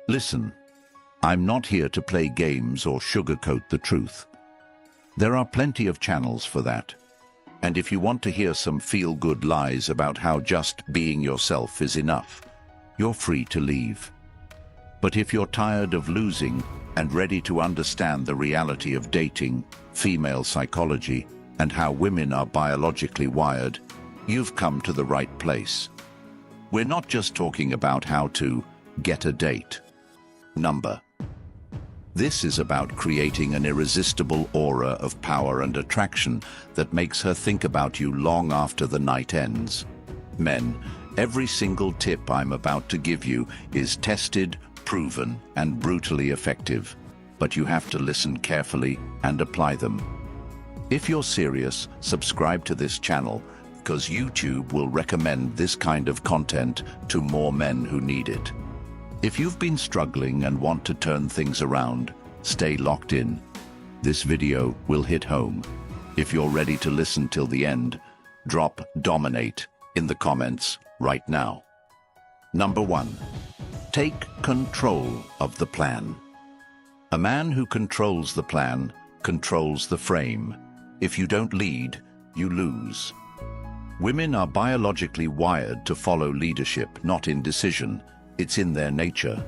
Listen, I'm not here to play games or sugarcoat the truth. There are plenty of channels for that. And if you want to hear some feel-good lies about how just being yourself is enough, you're free to leave. But if you're tired of losing and ready to understand the reality of dating, female psychology, and how women are biologically wired, you've come to the right place. We're not just talking about how to get a date. This is about creating an irresistible aura of power and attraction that makes her think about you long after the night ends. Men, every single tip I'm about to give you is tested, proven, and brutally effective, but you have to listen carefully and apply them. If you're serious, subscribe to this channel, because YouTube will recommend this kind of content to more men who need it. If you've been struggling and want to turn things around, stay locked in. This video will hit home. If you're ready to listen till the end, drop "dominate" in the comments right now. Number 1. Take control of the plan. A man who controls the plan controls the frame. If you don't lead, you lose. Women are biologically wired to follow leadership, not indecision. It's in their nature.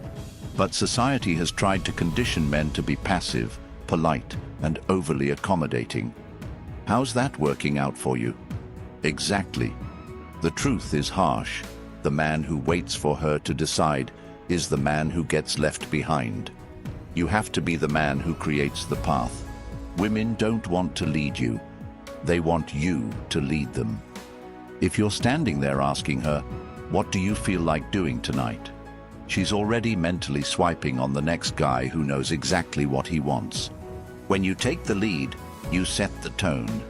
But society has tried to condition men to be passive, polite, and overly accommodating. How's that working out for you? Exactly. The truth is harsh. The man who waits for her to decide is the man who gets left behind. You have to be the man who creates the path. Women don't want to lead you. They want you to lead them. If you're standing there asking her, "What do you feel like doing tonight?" she's already mentally swiping on the next guy who knows exactly what he wants. When you take the lead, you set the tone.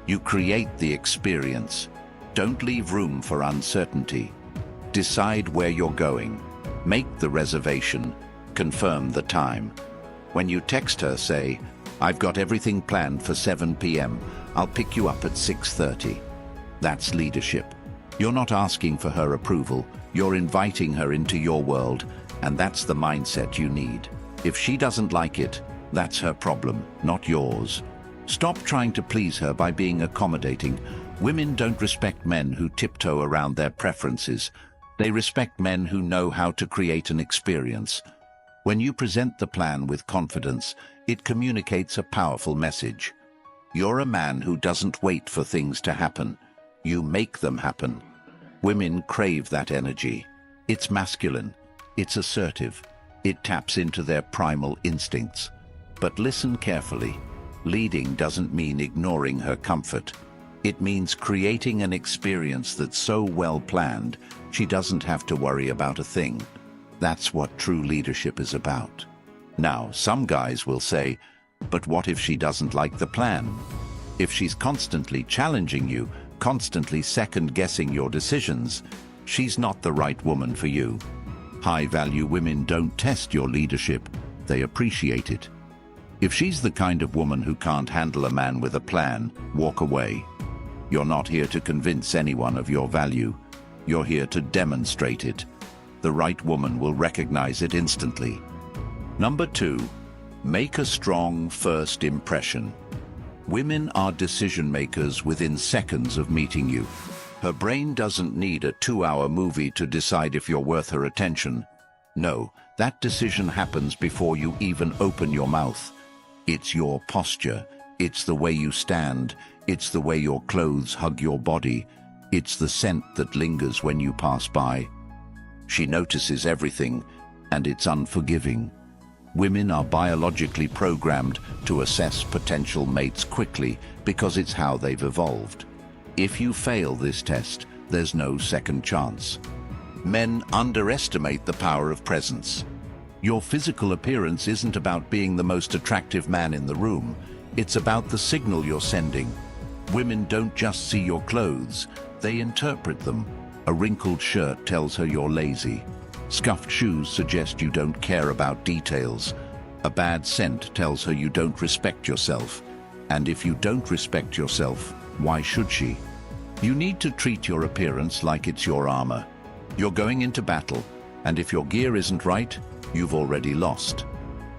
You create the experience. Don't leave room for uncertainty. Decide where you're going. Make the reservation. Confirm the time. When you text her, say, "I've got everything planned for 7 p.m. I'll pick you up at 6:30. That's leadership. You're not asking for her approval. You're inviting her into your world, and that's the mindset you need. If she doesn't like it, that's her problem, not yours. Stop trying to please her by being accommodating. Women don't respect men who tiptoe around their preferences. They respect men who know how to create an experience. When you present the plan with confidence, it communicates a powerful message. You're a man who doesn't wait for things to happen. You make them happen. Women crave that energy. It's masculine. It's assertive. It taps into their primal instincts. But listen carefully. Leading doesn't mean ignoring her comfort. It means creating an experience that's so well planned, she doesn't have to worry about a thing. That's what true leadership is about. Now, some guys will say, "But what if she doesn't like the plan?" If she's constantly challenging you, constantly second-guessing your decisions, she's not the right woman for you. High-value women don't test your leadership, they appreciate it. If she's the kind of woman who can't handle a man with a plan, walk away. You're not here to convince anyone of your value. You're here to demonstrate it. The right woman will recognize it instantly. Number 2, make a strong first impression. Women are decision makers within seconds of meeting you. Her brain doesn't need a 2-hour movie to decide if you're worth her attention. No, that decision happens before you even open your mouth. It's your posture. It's the way you stand. It's the way your clothes hug your body. It's the scent that lingers when you pass by. She notices everything, and it's unforgiving. Women are biologically programmed to assess potential mates quickly because it's how they've evolved. If you fail this test, there's no second chance. Men underestimate the power of presence. Your physical appearance isn't about being the most attractive man in the room. It's about the signal you're sending. Women don't just see your clothes, they interpret them. A wrinkled shirt tells her you're lazy. Scuffed shoes suggest you don't care about details. A bad scent tells her you don't respect yourself. And if you don't respect yourself, why should she? You need to treat your appearance like it's your armor. You're going into battle, and if your gear isn't right, you've already lost.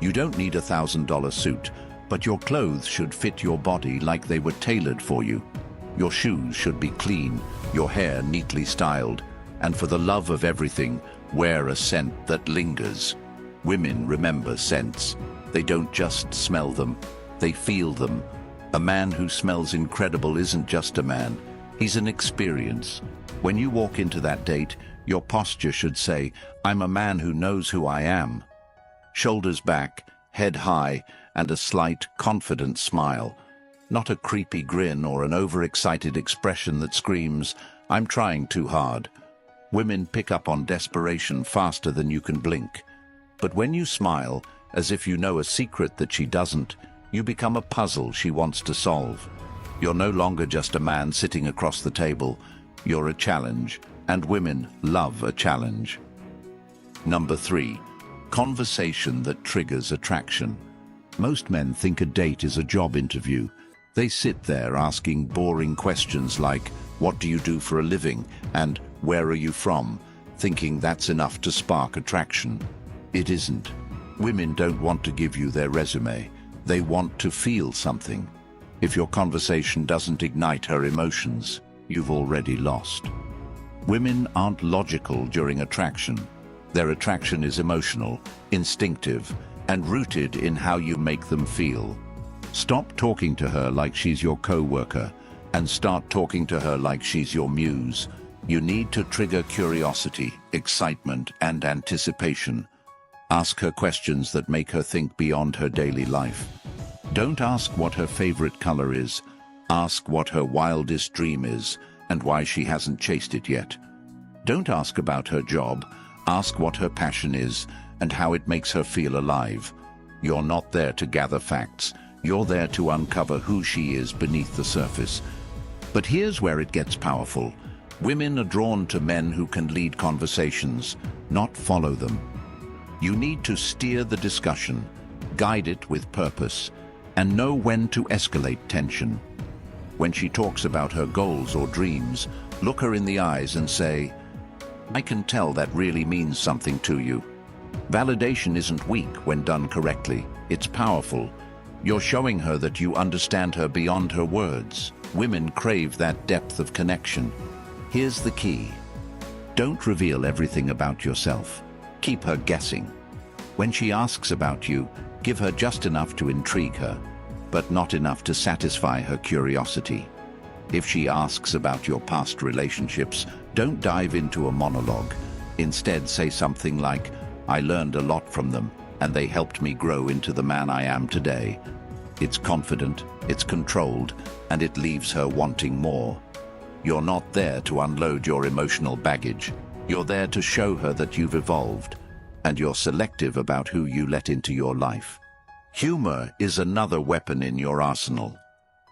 You don't need $1,000 suit, but your clothes should fit your body like they were tailored for you. Your shoes should be clean, your hair neatly styled, and for the love of everything, wear a scent that lingers. Women remember scents. They don't just smell them, they feel them. A man who smells incredible isn't just a man, he's an experience. When you walk into that date, your posture should say, "I'm a man who knows who I am." Shoulders back, head high, and a slight, confident smile. Not a creepy grin or an overexcited expression that screams, "I'm trying too hard." Women pick up on desperation faster than you can blink. But when you smile, as if you know a secret that she doesn't, you become a puzzle she wants to solve. You're no longer just a man sitting across the table. You're a challenge, and women love a challenge. Number 3, conversation that triggers attraction. Most men think a date is a job interview. They sit there asking boring questions like, "What do you do for a living?" and "Where are you from?" thinking that's enough to spark attraction. It isn't. Women don't want to give you their resume. They want to feel something. If your conversation doesn't ignite her emotions, you've already lost. Women aren't logical during attraction. Their attraction is emotional, instinctive, and rooted in how you make them feel. Stop talking to her like she's your co-worker and start talking to her like she's your muse. You need to trigger curiosity, excitement, and anticipation. Ask her questions that make her think beyond her daily life. Don't ask what her favorite color is. Ask what her wildest dream is and why she hasn't chased it yet. Don't ask about her job. Ask what her passion is and how it makes her feel alive. You're not there to gather facts. You're there to uncover who she is beneath the surface. But here's where it gets powerful. Women are drawn to men who can lead conversations, not follow them. You need to steer the discussion, guide it with purpose, and know when to escalate tension. When she talks about her goals or dreams, look her in the eyes and say, "I can tell that really means something to you." Validation isn't weak when done correctly. It's powerful. You're showing her that you understand her beyond her words. Women crave that depth of connection. Here's the key. Don't reveal everything about yourself. Keep her guessing. When she asks about you, give her just enough to intrigue her, but not enough to satisfy her curiosity. If she asks about your past relationships, don't dive into a monologue. Instead, say something like, "I learned a lot from them, and they helped me grow into the man I am today." It's confident, it's controlled, and it leaves her wanting more. You're not there to unload your emotional baggage. You're there to show her that you've evolved, and you're selective about who you let into your life. Humor is another weapon in your arsenal.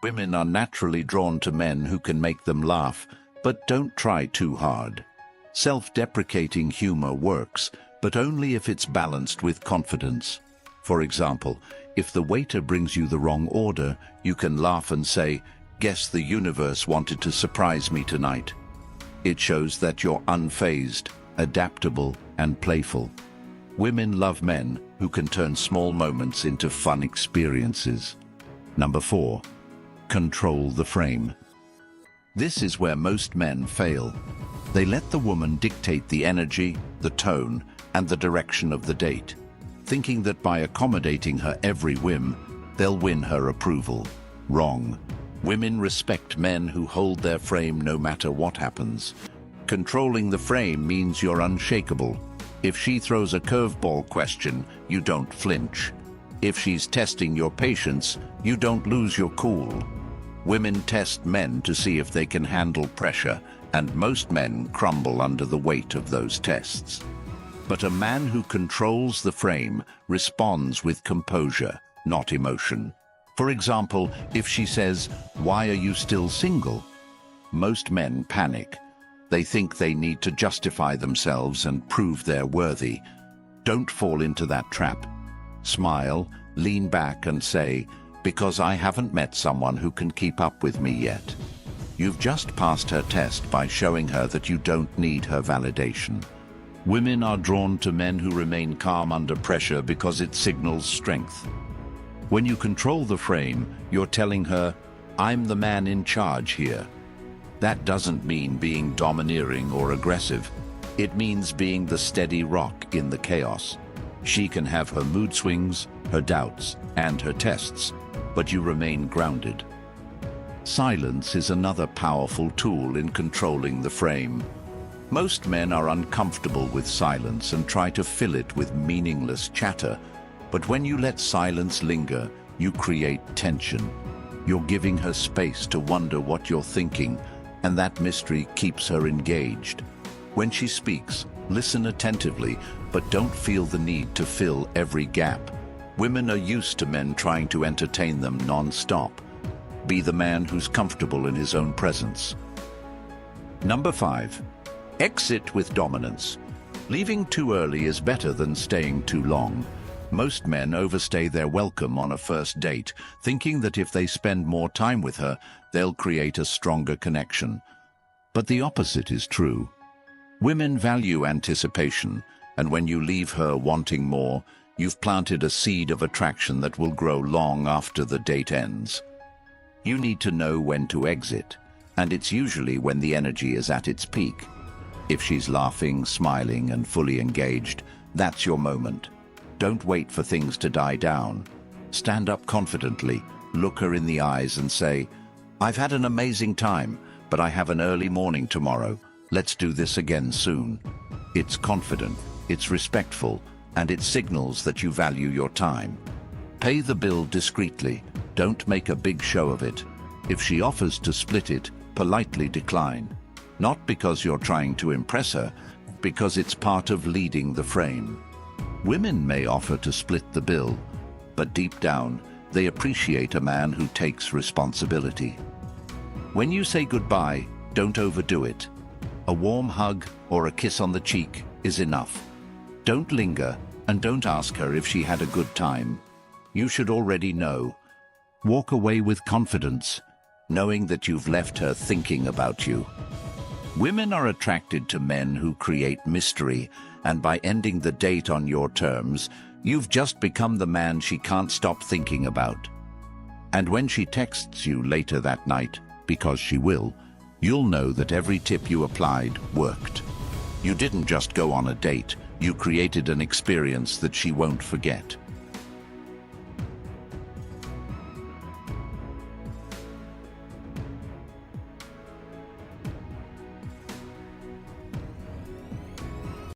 Women are naturally drawn to men who can make them laugh, but don't try too hard. Self-deprecating humor works, but only if it's balanced with confidence. For example, if the waiter brings you the wrong order, you can laugh and say, "Guess the universe wanted to surprise me tonight." It shows that you're unfazed, adaptable, and playful. Women love men who can turn small moments into fun experiences. Number 4, control the frame. This is where most men fail. They let the woman dictate the energy, the tone, and the direction of the date, thinking that by accommodating her every whim, they'll win her approval. Wrong. Women respect men who hold their frame no matter what happens. Controlling the frame means you're unshakable. If she throws a curveball question, you don't flinch. If she's testing your patience, you don't lose your cool. Women test men to see if they can handle pressure, and most men crumble under the weight of those tests. But a man who controls the frame responds with composure, not emotion. For example, if she says, "Why are you still single?" Most men panic. They think they need to justify themselves and prove they're worthy. Don't fall into that trap. Smile, lean back and say, "Because I haven't met someone who can keep up with me yet." You've just passed her test by showing her that you don't need her validation. Women are drawn to men who remain calm under pressure because it signals strength. When you control the frame, you're telling her, "I'm the man in charge here." That doesn't mean being domineering or aggressive. It means being the steady rock in the chaos. She can have her mood swings, her doubts, and her tests, but you remain grounded. Silence is another powerful tool in controlling the frame. Most men are uncomfortable with silence and try to fill it with meaningless chatter. But when you let silence linger, you create tension. You're giving her space to wonder what you're thinking, and that mystery keeps her engaged. When she speaks, listen attentively, but don't feel the need to fill every gap. Women are used to men trying to entertain them non-stop. Be the man who's comfortable in his own presence. Number 5. Exit with dominance. Leaving too early is better than staying too long. Most men overstay their welcome on a first date, thinking that if they spend more time with her, they'll create a stronger connection. But the opposite is true. Women value anticipation, and when you leave her wanting more, you've planted a seed of attraction that will grow long after the date ends. You need to know when to exit, and it's usually when the energy is at its peak. If she's laughing, smiling, and fully engaged, that's your moment. Don't wait for things to die down. Stand up confidently, look her in the eyes and say, "I've had an amazing time, but I have an early morning tomorrow. Let's do this again soon." It's confident, it's respectful, and it signals that you value your time. Pay the bill discreetly. Don't make a big show of it. If she offers to split it, politely decline. Not because you're trying to impress her, because it's part of leading the frame. Women may offer to split the bill, but deep down, they appreciate a man who takes responsibility. When you say goodbye, don't overdo it. A warm hug or a kiss on the cheek is enough. Don't linger, and don't ask her if she had a good time. You should already know. Walk away with confidence, knowing that you've left her thinking about you. Women are attracted to men who create mystery, and by ending the date on your terms, you've just become the man she can't stop thinking about. And when she texts you later that night, because she will, you'll know that every tip you applied worked. You didn't just go on a date, you created an experience that she won't forget.